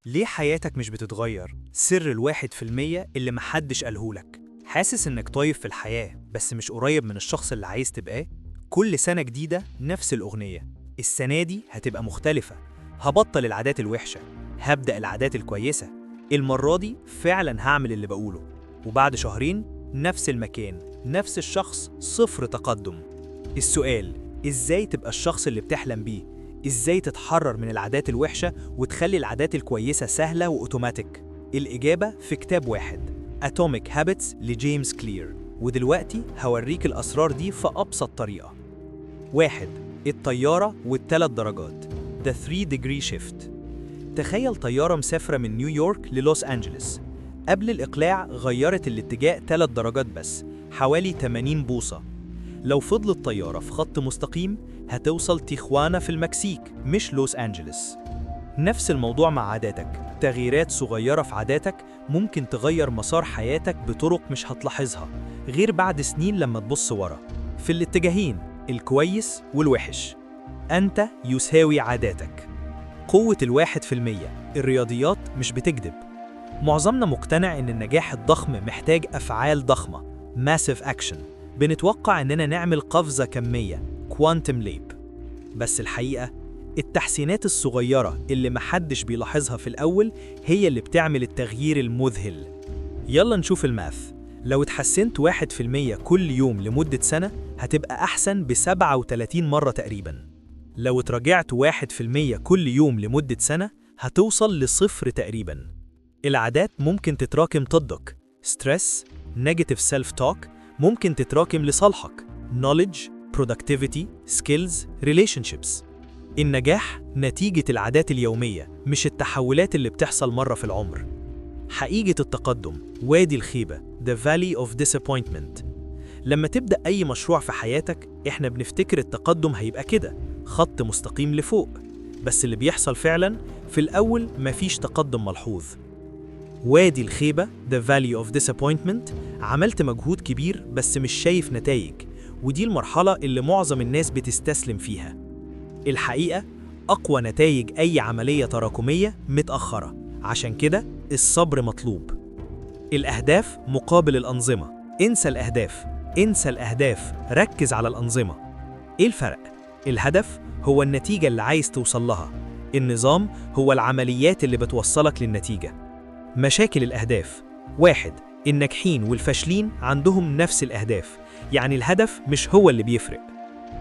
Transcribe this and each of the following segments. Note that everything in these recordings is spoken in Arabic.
ليه حياتك مش بتتغير؟ سر ال1% اللي محدش قالهولك. حاسس إنك طايف في الحياة بس مش قريب من الشخص اللي عايز تبقاه؟ كل سنة جديدة نفس الأغنية. السنة دي هتبقى مختلفة. هبطل العادات الوحشة، هبدأ العادات الكويسة. المرة دي فعلا هعمل اللي بقوله. وبعد شهرين نفس المكان، نفس الشخص، صفر تقدم. السؤال: إزاي تبقى الشخص اللي بتحلم بيه؟ إزاي تتحرر من العادات الوحشة وتخلي العادات الكويسة سهلة وأوتوماتيك؟ الإجابة في كتاب واحد، Atomic Habits لجيمس كلير. ودلوقتي هوريك الأسرار دي في أبسط طريقة. 1. الطيارة والثلاث درجات، The 3 degree shift. تخيل طيارة مسافرة من نيويورك للوس أنجلس. قبل الإقلاع غيرت الاتجاه 3 درجات بس، حوالي 80 بوصة. لو فضلت طيارة في خط مستقيم هتوصل تيخوانا في المكسيك مش لوس أنجلس. نفس الموضوع مع عاداتك. تغييرات صغيرة في عاداتك ممكن تغير مسار حياتك بطرق مش هتلاحظها غير بعد سنين لما تبص ورا. في الاتجاهين، الكويس والوحش، أنت يساوي عاداتك. قوة 1%. الرياضيات مش بتكذب. معظمنا مقتنع إن النجاح الضخم محتاج أفعال ضخمة، Massive Action. بنتوقع إننا نعمل قفزة كمية، Quantum Leap. بس الحقيقة التحسينات الصغيرة اللي محدش بيلاحظها في الأول هي اللي بتعمل التغيير المذهل. يلا نشوف الماث. لو اتحسنت 1% كل يوم لمدة سنة هتبقى أحسن ب37 مرة تقريباً. لو اتراجعت 1% كل يوم لمدة سنة هتوصل لصفر تقريباً. العادات ممكن تتراكم ضدك، ستريس، نيجاتيف سيلف توك ممكن تتراكم لصالحك، knowledge، productivity، skills، relationships. النجاح نتيجة العادات اليومية مش التحولات اللي بتحصل مرة في العمر. حقيقة التقدم، وادي الخيبة، the valley of disappointment. لما تبدأ أي مشروع في حياتك إحنا بنفتكر التقدم هيبقى كده، خط مستقيم لفوق. بس اللي بيحصل فعلا في الأول مفيش تقدم ملحوظ. وادي الخيبة، the valley of disappointment. عملت مجهود كبير بس مش شايف نتائج، ودي المرحلة اللي معظم الناس بتستسلم فيها. الحقيقة أقوى نتائج أي عملية تراكمية متأخرة، عشان كده الصبر مطلوب. الأهداف مقابل الأنظمة. انسى الأهداف، انسى الأهداف، ركز على الأنظمة. إيه الفرق؟ الهدف هو النتيجة اللي عايز توصل لها، النظام هو العمليات اللي بتوصلك للنتيجة. مشاكل الأهداف: 1. الناجحين والفاشلين عندهم نفس الأهداف، يعني الهدف مش هو اللي بيفرق.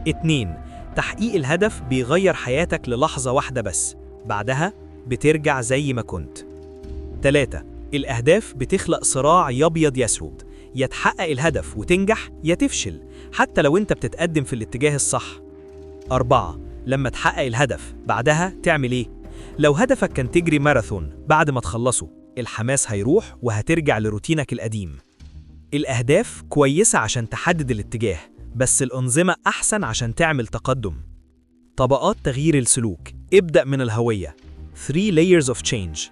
2. تحقيق الهدف بيغير حياتك للحظة واحدة بس، بعدها بترجع زي ما كنت. 3. الأهداف بتخلق صراع يبيض يسود، يا تحقق الهدف وتنجح يا تفشل حتى لو انت بتتقدم في الاتجاه الصح. 4. لما تحقق الهدف بعدها تعمل ايه؟ لو هدفك كان تجري ماراثون، بعد ما تخلصه الحماس هيروح وهترجع لروتينك القديم. الأهداف كويسة عشان تحدد الاتجاه، بس الأنظمة أحسن عشان تعمل تقدم. طبقات تغيير السلوك. ابدأ من الهوية، 3 layers of change.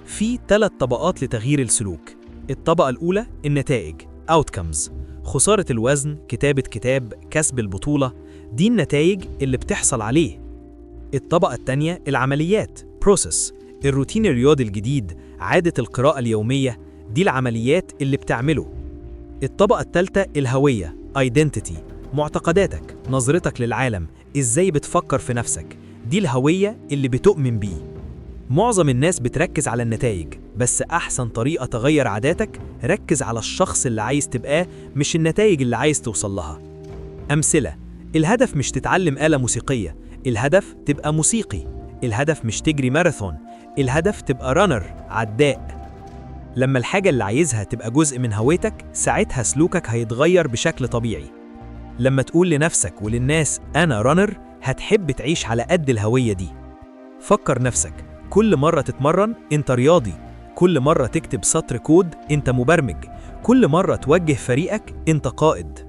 في 3 طبقات لتغيير السلوك. الطبقة الأولى النتائج، outcomes، خسارة الوزن، كتابة كتاب، كسب البطولة، دي النتائج اللي بتحصل عليه. الطبقة الثانية العمليات، process، الروتين الرياضي الجديد، عادة القراءة اليومية، دي العمليات اللي بتعمله. الطبقة الثالثة الهوية، identity، معتقداتك، نظرتك للعالم، إزاي بتفكر في نفسك، دي الهوية اللي بتؤمن بيه. معظم الناس بتركز على النتائج، بس أحسن طريقة تغير عاداتك ركز على الشخص اللي عايز تبقاه مش النتائج اللي عايز توصل لها. أمثلة: الهدف مش تتعلم آلة موسيقية، الهدف تبقى موسيقي. الهدف مش تجري ماراثون، الهدف تبقى رانر، عداء. لما الحاجة اللي عايزها تبقى جزء من هويتك ساعتها سلوكك هيتغير بشكل طبيعي. لما تقول لنفسك وللناس أنا رانر هتحب تعيش على قد الهوية دي. فكر نفسك كل مرة تتمرن أنت رياضي، كل مرة تكتب سطر كود أنت مبرمج، كل مرة توجه فريقك أنت قائد.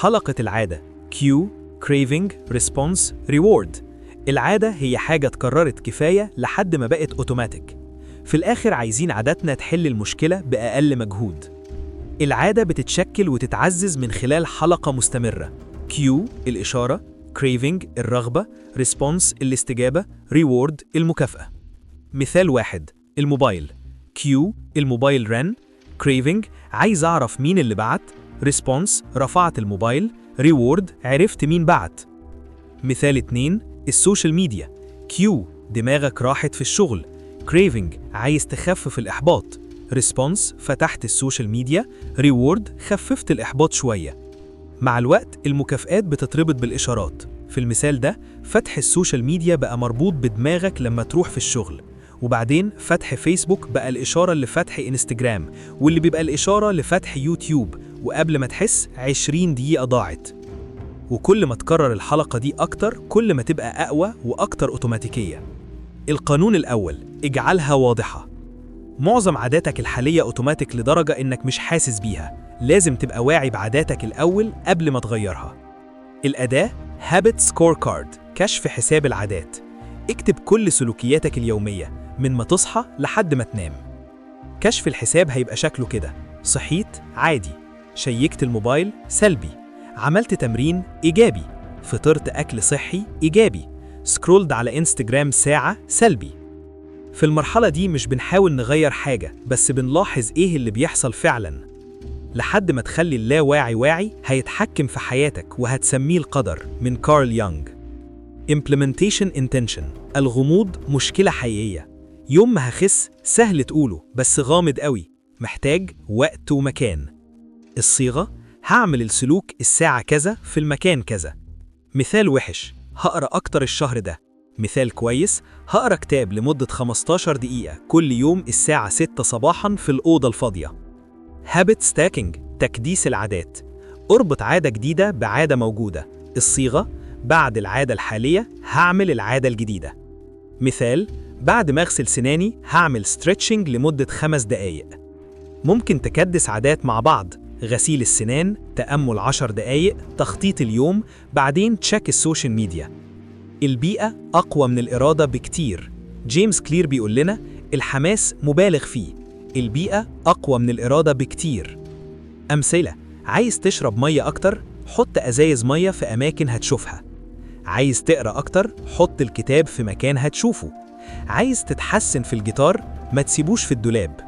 حلقة العادة، Cue، Craving، Response، Reward. العادة هي حاجة اتكررت كفاية لحد ما بقت أوتوماتيك. في الآخر عايزين عاداتنا تحل المشكلة بأقل مجهود. العادة بتتشكل وتتعزز من خلال حلقة مستمرة. Cue الإشارة، Craving الرغبة، Response الاستجابة، Reward المكافأة. مثال واحد، الموبايل. Q، الموبايل رن. Craving، عايز أعرف مين اللي بعت. Response، رفعت الموبايل. Reward، عرفت مين بعت. مثال 2، السوشيال ميديا. Q، دماغك راحت في الشغل. Craving، عايز تخفف الإحباط. Response، فتحت السوشيال ميديا. Reward، خففت الإحباط شوية. مع الوقت المكافآت بتتربط بالإشارات. في المثال ده فتح السوشيال ميديا بقى مربوط بدماغك لما تروح في الشغل، وبعدين فتح فيسبوك بقى الإشارة لفتح إنستجرام، واللي بيبقى الإشارة لفتح يوتيوب، وقبل ما تحس 20 دقيقة ضاعت. وكل ما تكرر الحلقة دي أكتر كل ما تبقى أقوى وأكتر أوتوماتيكية. القانون الأول، اجعلها واضحة. معظم عاداتك الحالية أوتوماتيك لدرجة إنك مش حاسس بيها، لازم تبقى واعي بعاداتك الأول قبل ما تغيرها. الأداة Habit Scorecard، كشف حساب العادات. اكتب كل سلوكياتك اليومية من ما تصحى لحد ما تنام. كشف الحساب هيبقى شكله كده: صحيت عادي، شيكت الموبايل سلبي، عملت تمرين إيجابي، فطرت أكل صحي إيجابي، سكرولد على إنستجرام ساعة سلبي. في المرحلة دي مش بنحاول نغير حاجة، بس بنلاحظ إيه اللي بيحصل فعلاً، لحد ما تخلي اللاواعي واعي هيتحكم في حياتك وهتسميه القدر. من كارل يونغ. Implementation Intention، الغموض مشكلة حقيقية. يوم ما هخس سهل تقوله بس غامض قوي، محتاج وقت ومكان. الصيغة، هعمل السلوك الساعة كذا في المكان كذا. مثال وحش، هقرأ أكتر الشهر ده. مثال كويس، هقرأ كتاب لمدة 15 دقيقة كل يوم الساعة 6 صباحاً في الأوضة الفاضية. Habit Stacking، تكديس العادات. اربط عادة جديدة بعادة موجودة. الصيغة، بعد العادة الحالية هعمل العادة الجديدة. مثال، بعد ما اغسل سناني هعمل ستريتشنج لمدة 5 دقايق. ممكن تكدس عادات مع بعض: غسيل السنان، تأمل 10 دقايق، تخطيط اليوم، بعدين تشيك السوشيال ميديا. البيئة أقوى من الإرادة بكتير. جيمس كلير بيقول لنا الحماس مبالغ فيه، البيئة أقوى من الإرادة بكتير. أمثلة: عايز تشرب مية أكتر، حط أزايز مية في أماكن هتشوفها. عايز تقرأ أكتر، حط الكتاب في مكان هتشوفه. عايز تتحسن في الجيتار، ما تسيبوش في الدولاب.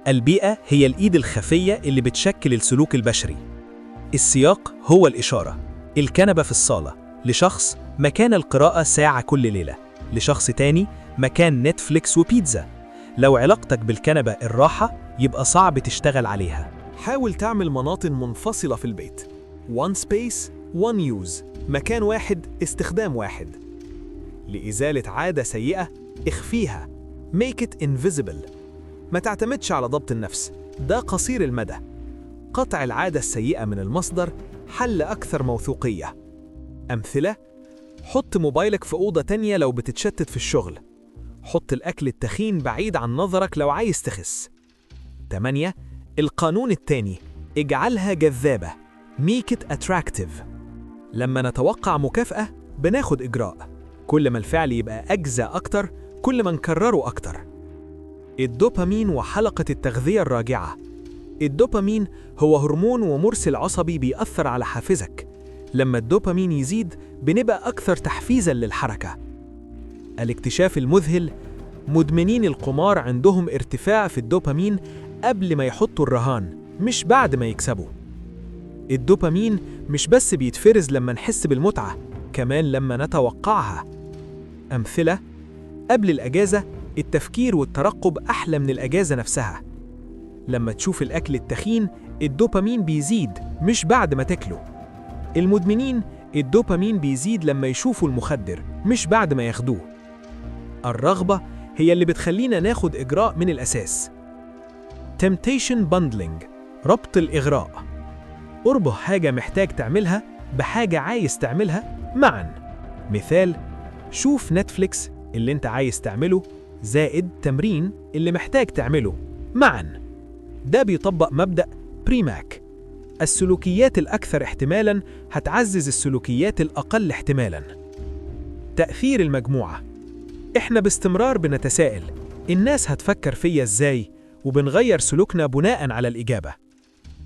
البيئة هي الإيد الخفية اللي بتشكل السلوك البشري. السياق هو الإشارة. الكنبة في الصالة، لشخص مكان القراءة ساعة كل ليلة، لشخص تاني مكان نتفليكس وبيتزا. لو علاقتك بالكنبة الراحة يبقى صعب تشتغل عليها. حاول تعمل مناطق منفصلة في البيت. One space, one use، مكان واحد، استخدام واحد. لإزالة عادة سيئة اخفيها. Make it invisible. ما تعتمدش على ضبط النفس، ده قصير المدى. قطع العادة السيئة من المصدر حل أكثر موثوقية. أمثلة: حط موبايلك في أوضة تانية لو بتتشتت في الشغل. حط الأكل التخين بعيد عن نظرك لو عايز تخس. 8. القانون الثاني، اجعلها جذابة. Make it attractive. لما نتوقع مكافأة بناخد إجراء. كل ما الفعل يبقى أجزاء أكتر كل ما نكرره أكتر. الدوبامين وحلقة التغذية الراجعة. الدوبامين هو هرمون ومرسل عصبي بيأثر على حافزك. لما الدوبامين يزيد بنبقى أكثر تحفيزاً للحركة. الاكتشاف المذهل: مدمنين القمار عندهم ارتفاع في الدوبامين قبل ما يحطوا الرهان، مش بعد ما يكسبوا. الدوبامين مش بس بيتفرز لما نحس بالمتعة، كمان لما نتوقعها. أمثلة: قبل الأجازة التفكير والترقب أحلى من الأجازة نفسها. لما تشوف الأكل التخين الدوبامين بيزيد مش بعد ما تاكله. المدمنين الدوبامين بيزيد لما يشوفوا المخدر مش بعد ما ياخدوه. الرغبة هي اللي بتخلينا ناخد إجراء من الأساس. Temptation Bundling، ربط الإغراء. اربط حاجة محتاج تعملها بحاجة عايز تعملها معاً. مثال: شوف نتفليكس اللي انت عايز تعمله زائد تمرين اللي محتاج تعمله معاً. ده بيطبق مبدأ بريماك. السلوكيات الأكثر احتمالاً هتعزز السلوكيات الأقل احتمالاً. تأثير المجموعة. إحنا باستمرار بنتساءل الناس هتفكر فيا إزاي، وبنغير سلوكنا بناءً على الإجابة.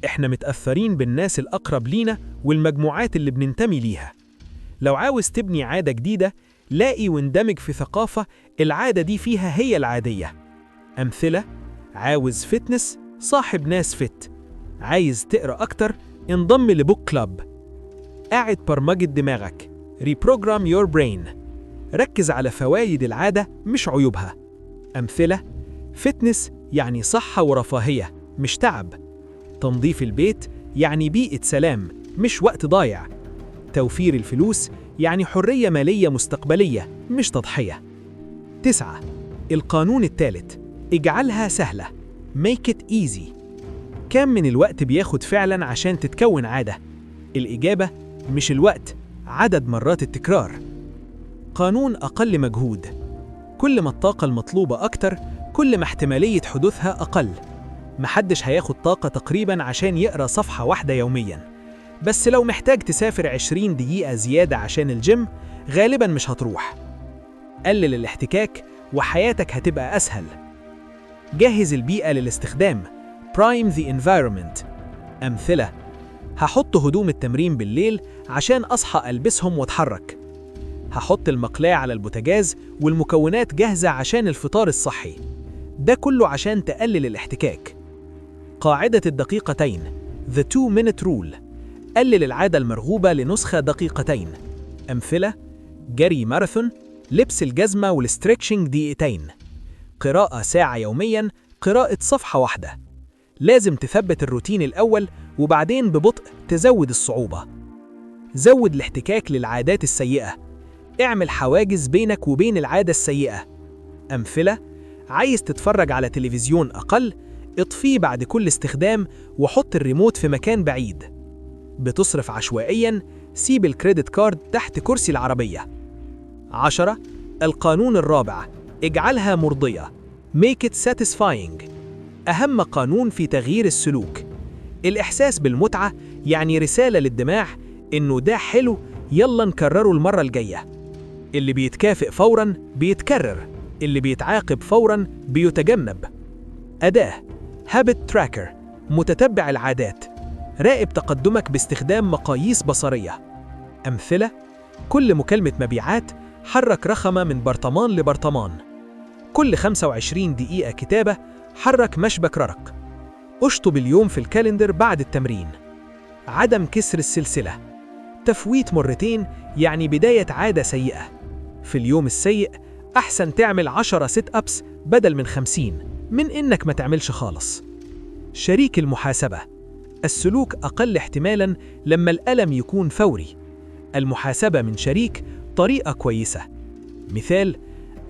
إحنا متأثرين بالناس الأقرب لينا والمجموعات اللي بننتمي ليها. لو عاوز تبني عادة جديدة لاقي واندمج في ثقافة العادة دي فيها هي العادية. أمثلة: عاوز فتنس، صاحب ناس فت. عايز تقرأ أكتر، انضم لبوك كلاب. قاعد برمجة دماغك، reprogram your brain. ركز على فوايد العادة مش عيوبها. أمثلة: فتنس يعني صحة ورفاهية مش تعب. تنظيف البيت يعني بيئة سلام مش وقت ضايع. توفير الفلوس يعني حرية مالية مستقبلية مش تضحية. 9. القانون الثالث: اجعلها سهلة. Make it easy. كم من الوقت بياخد فعلا عشان تتكون عادة؟ الإجابة مش الوقت، عدد مرات التكرار. قانون أقل مجهود: كل ما الطاقة المطلوبة أكتر، كل ما احتمالية حدوثها أقل. محدش هياخد طاقة تقريبا عشان يقرأ صفحة واحدة يوميا، بس لو محتاج تسافر 20 دقيقة زيادة عشان الجيم، غالبا مش هتروح. قلل الاحتكاك وحياتك هتبقى أسهل. جهز البيئة للاستخدام. Prime the environment. أمثلة: هحط هدوم التمرين بالليل عشان أصحى ألبسهم واتحرك. هحط المقلاة على البوتاجاز والمكونات جاهزة عشان الفطار الصحي. ده كله عشان تقلل الاحتكاك. قاعدة الدقيقتين The 2-minute rule. قلل العادة المرغوبة لنسخة دقيقتين. أمثلة: جري ماراثون، لبس الجزمة والستريتشنج دقيقتين. قراءة ساعة يومياً، قراءة صفحة واحدة. لازم تثبت الروتين الأول وبعدين ببطء تزود الصعوبة. زود الاحتكاك للعادات السيئة. اعمل حواجز بينك وبين العادة السيئة. أمثلة: عايز تتفرج على تلفزيون أقل، اطفيه بعد كل استخدام وحط الريموت في مكان بعيد. بتصرف عشوائياً، سيب الكريدت كارد تحت كرسي العربية. 10. القانون الرابع: اجعلها مرضية. Make it satisfying. أهم قانون في تغيير السلوك. الإحساس بالمتعة يعني رسالة للدماغ إنه ده حلو، يلا نكرره المرة الجاية. اللي بيتكافئ فوراً بيتكرر، اللي بيتعاقب فوراً بيتجنب. أداة Habit Tracker. متتبع العادات. راقب تقدمك باستخدام مقاييس بصرية. أمثلة: كل مكالمة مبيعات حرك رخمة من برطمان لبرطمان. كل 25 دقيقة كتابة حرك مشبك ررق. اشطب اليوم في الكالندر بعد التمرين. عدم كسر السلسلة. تفويت مرتين يعني بداية عادة سيئة. في اليوم السيء أحسن تعمل 10 سيت أبس بدل من 50 من إنك ما تعملش خالص. شريك المحاسبة. السلوك أقل احتمالاً لما الألم يكون فوري. المحاسبة من شريك طريقة كويسة. مثال: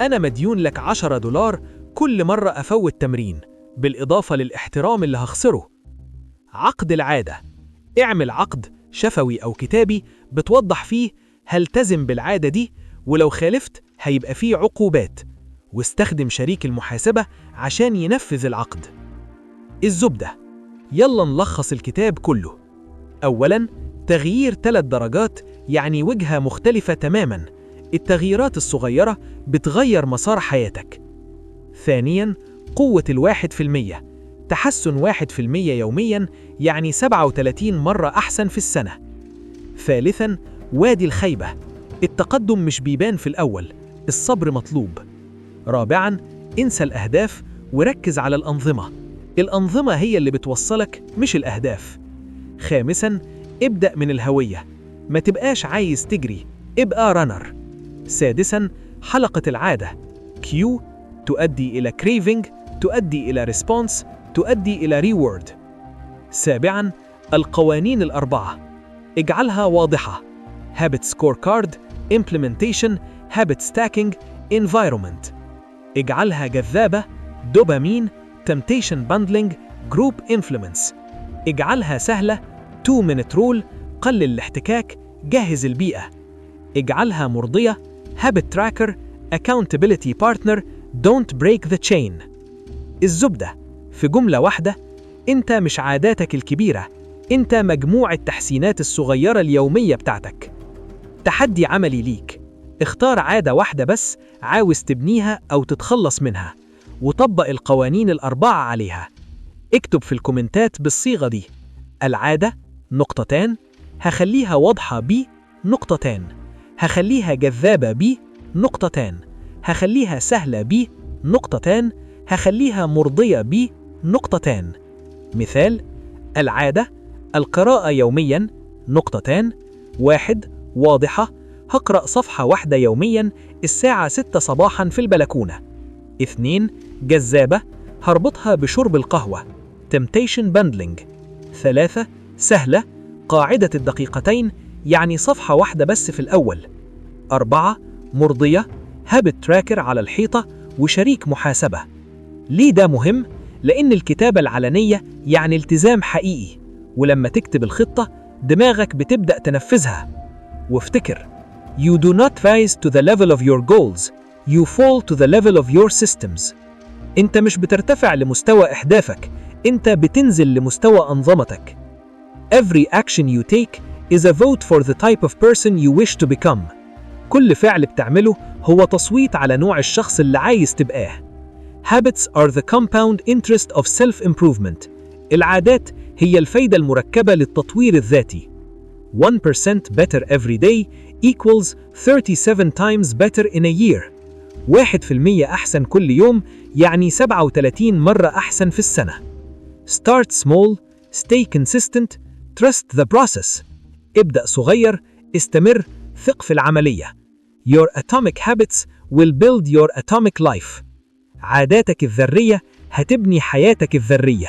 أنا مديون لك $10 كل مرة أفوت تمرين، بالإضافة للاحترام اللي هخسره. عقد العادة. اعمل عقد شفوي أو كتابي بتوضح فيه هلتزم بالعادة دي، ولو خالفت هيبقى فيه عقوبات، واستخدم شريك المحاسبة عشان ينفذ العقد. الزبدة. يلا نلخص الكتاب كله. أولاً، تغيير 3 درجات يعني وجهة مختلفة تماماً. التغييرات الصغيرة بتغير مسار حياتك. ثانياً، قوة 1%. تحسن 1% يومياً يعني 37 مرة أحسن في السنة. ثالثاً، وادي الخيبة. التقدم مش بيبان في الأول، الصبر مطلوب. رابعاً، انسى الأهداف وركز على الأنظمة. الأنظمة هي اللي بتوصلك مش الأهداف. خامساً، ابدأ من الهوية. ما تبقاش عايز تجري، ابقى رانر. سادساً، حلقة العادة. Q تؤدي إلى craving، تؤدي إلى response، تؤدي إلى reward. سابعاً، القوانين الأربعة. اجعلها واضحة. Habit scorecard، implementation، habit stacking، environment. اجعلها جذابة. دوبامين، temptation bundling، group influence. اجعلها سهلة. 2-minute rule، قلل الاحتكاك، جهز البيئة. اجعلها مرضية. habit tracker، accountability partner، don't break the chain. الزبدة في جملة واحدة: انت مش عاداتك الكبيرة، انت مجموع التحسينات الصغيرة اليومية بتاعتك. تحدي عملي ليك: اختار عادة واحدة بس عاوز تبنيها أو تتخلص منها، وطبق القوانين الأربعة عليها. اكتب في الكومنتات بالصيغة دي: العادة نقطتان، هخليها واضحة ب نقطتان، هخليها جذابة ب نقطتان. هخليها سهلة ب نقطتان. هخليها مرضية ب نقطتان. مثال: العادة: القراءة يوميا نقطتان. 1. واضحة: هقرأ صفحة واحدة يوميا الساعة 6 صباحا في البلكونة. 2. جذابة: هربطها بشرب القهوة temptation bundling. 3. سهلة: قاعدة الدقيقتين، يعني صفحة واحدة بس في الأول. 4. مرضية: habit tracker على الحيطة وشريك محاسبة. ليه ده مهم؟ لأن الكتابة العلنية يعني التزام حقيقي، ولما تكتب الخطة دماغك بتبدأ تنفذها. وافتكر: You do not rise to the level of your goals, you fall to the level of your systems. أنت مش بترتفع لمستوى أهدافك، أنت بتنزل لمستوى أنظمتك. Every action you take is a vote for the type of person you wish to become. كل فعل بتعمله هو تصويت على نوع الشخص اللي عايز تبقاه. Habits are the compound interest of self-improvement. العادات هي الفايدة المركبة للتطوير الذاتي. 1% better every day equals 37 times better in a year. 1% أحسن كل يوم يعني 37 مرة أحسن في السنة. Start small, stay consistent, trust the process. ابدأ صغير، استمر، ثق في العملية. Your atomic habits will build your atomic life. عاداتك الذرية هتبني حياتك الذرية.